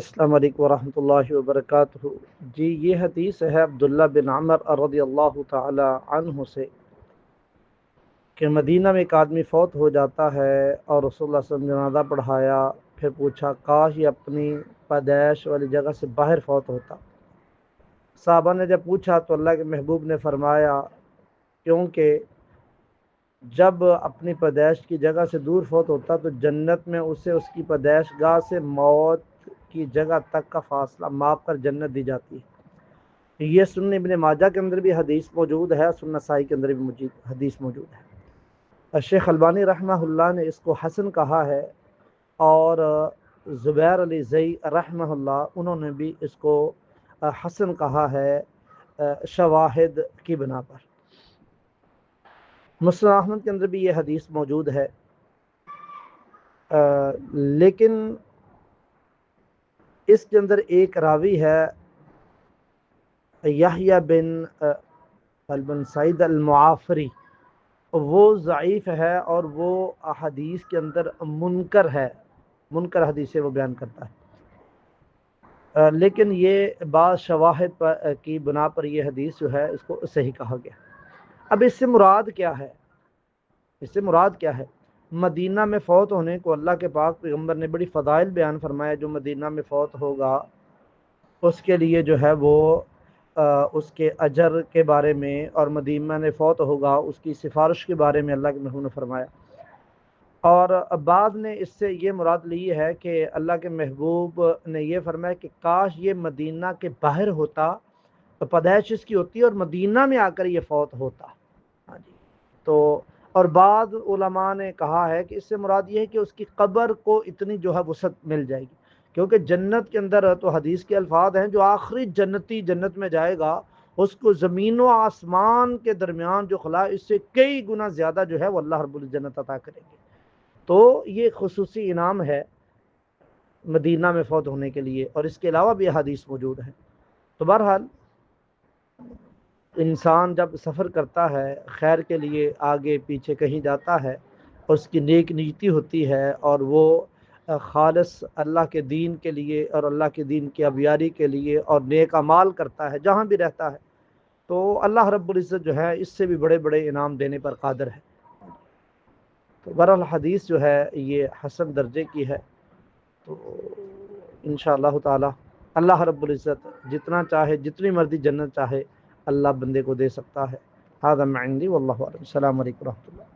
السلام علیکم ورحمۃ اللہ وبرکاتہ۔ جی یہ حدیث ہے عبداللہ بن عمر رضی اللہ تعالی عنہ سے کہ مدینہ میں ایک آدمی فوت ہو جاتا ہے اور رسول اللہ صلی اللہ علیہ وسلم نے جنازہ پڑھایا، پھر پوچھا کاش یہ اپنی پیدائش والی جگہ سے باہر فوت ہوتا۔ صحابہ نے جب پوچھا تو اللہ کے محبوب نے فرمایا کیونکہ جب اپنی پیدائش کی جگہ سے دور فوت ہوتا تو جنت میں اسے اس کی پیدائش گاہ سے موت کی جگہ تک کا فاصلہ ماپ کر جنت دی جاتی ہے۔ یہ سنن ابن ماجہ کے اندر بھی حدیث موجود ہے، سنن نسائی کے اندر بھی حدیث موجود ہے۔ شیخ البانی رحمہ اللہ نے اس کو حسن کہا ہے، اور زبیر علی زئی رحمہ اللہ انہوں نے بھی اس کو حسن کہا ہے شواہد کی بنا پر۔ مسلم احمد کے اندر بھی یہ حدیث موجود ہے، لیکن اس کے اندر ایک راوی ہے یحییٰ بن سعید المعافری، وہ ضعیف ہے اور وہ حدیث کے اندر منکر ہے، منکر حدیث وہ بیان کرتا ہے، لیکن یہ بعض شواہد کی بنا پر یہ حدیث جو ہے اس کو صحیح کہا گیا۔ اب اس سے مراد کیا ہے؟ اس سے مراد کیا ہے؟ مدینہ میں فوت ہونے کو اللہ کے پاک پیغمبر نے بڑی فضائل بیان فرمایا۔ جو مدینہ میں فوت ہوگا اس کے لیے جو ہے وہ اس کے اجر کے بارے میں، اور مدینہ میں فوت ہوگا اس کی سفارش کے بارے میں اللہ کے محبوب نے فرمایا۔ اور بعد نے اس سے یہ مراد لی ہے کہ اللہ کے محبوب نے یہ فرمایا کہ کاش یہ مدینہ کے باہر ہوتا تو پیدائش اس کی ہوتی اور مدینہ میں آ کر یہ فوت ہوتا۔ ہاں جی، تو اور بعض علماء نے کہا ہے کہ اس سے مراد یہ ہے کہ اس کی قبر کو اتنی جو ہے وسعت مل جائے گی، کیونکہ جنت کے اندر تو حدیث کے الفاظ ہیں جو آخری جنتی جنت میں جائے گا اس کو زمین و آسمان کے درمیان جو خلا اس سے کئی گنا زیادہ جو ہے وہ اللہ رب الجنت عطا کریں گے۔ تو یہ خصوصی انعام ہے مدینہ میں فوت ہونے کے لیے، اور اس کے علاوہ بھی حدیث موجود ہے۔ تو بہرحال انسان جب سفر کرتا ہے خیر کے لیے، آگے پیچھے کہیں جاتا ہے، اس کی نیک نیتی ہوتی ہے اور وہ خالص اللہ کے دین کے لیے اور اللہ کے دین کی ابیاری کے لیے اور نیک اعمال کرتا ہے جہاں بھی رہتا ہے، تو اللہ رب العزت جو ہے اس سے بھی بڑے بڑے انعام دینے پر قادر ہے۔ تو بہرحال حدیث جو ہے یہ حسن درجے کی ہے۔ تو انشاءاللہ تعالی اللہ رب العزت جتنا چاہے، جتنی مرضی جنت چاہے اللہ بندے کو دے سکتا ہے۔ ھذا ما عندی واللہ اعلم۔ السلام علیکم ورحمۃ اللہ۔